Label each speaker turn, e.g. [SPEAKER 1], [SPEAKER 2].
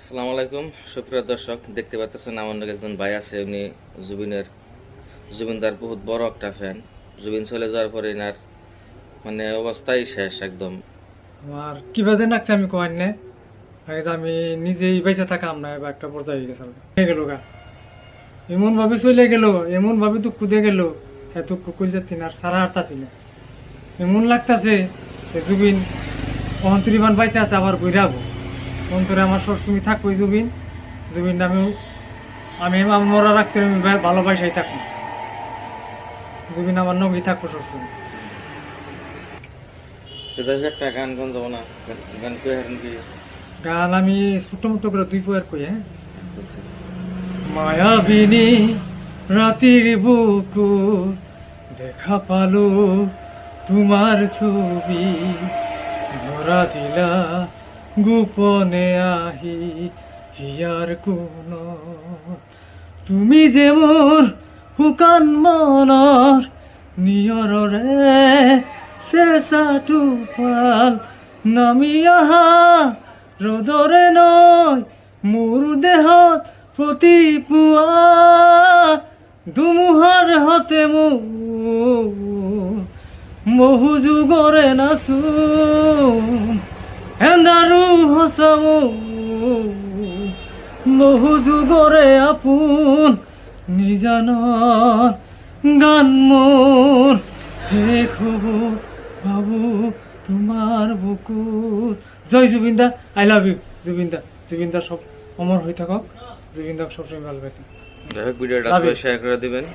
[SPEAKER 1] আসসালামু আলাইকুম সুপ্রিয় দর্শক, দেখতে পাচ্ছেন আমার নাকি একজন ভাই আছে। উনি জুবিনদার বহুত বড় একটা ফ্যান। জুবিন চলে যাওয়ার পরে এনার মানে অবস্থাই শেষ একদম।
[SPEAKER 2] আমার কি বাজে লাগছে আমি কয়েন নে আগে যে আমি নিজেই বেঁচে থাকাম না বা একটা পর্যায়ে গেছে হয়ে গেল গা এমন ভাবে চলে গেল, এমন ভাবে দুঃখ দিয়ে গেল। হ্যাঁ, দুঃখ কই যাচ্ছি না আর সারা হারতাছি না। এমন লাগতাছে জুবিন অন্তরিমান বাইচে আছে, আবার বইরাবো অন্তরে আমার সবসময় থাকবো জুবিন। জুবিন আমি আমি আমার মরা রাখতে আমি ভালোবাসাই থাকবো। জুবিন আমার নবী থাকবো সবসময়।
[SPEAKER 1] তো যাই হোক, একটা গান গান যাবো না? গান কই হারেন কি?
[SPEAKER 2] গান আমি ছোট মোটো করে দুই পয়ের কই। হ্যাঁ, মায়াবিনী রাতির বুকু দেখা পালো তোমার ছবি, ধরা দিলা গোপনে আহি হিয়ার কোন। তুমি যে মোর হুকান মনৰ নিয়ৰৰে চেঁচা টোপাল নামি অহা ৰ'দৰে নয় মোৰ দেহত প্ৰতি পুৱা ধুমুহাৰ হতে মোৰ মহু যুগৰে নাচো হেন্দাৰো হচামো বহু যুগরে আপুন নিজানৰ গান মোৰ শেষ হব ভাবো তোমাৰ বুকুত। জয় জুবিনদা, আই লাভ ইউ জুবিনদা। জুবিনদা সব অমর হয়ে থাকক, জুবিনদা সবসময় ভালো পাইতাম।
[SPEAKER 1] যাই হোক, ভিডিওটা
[SPEAKER 2] Love you.
[SPEAKER 1] শেয়ার করে দিবেন।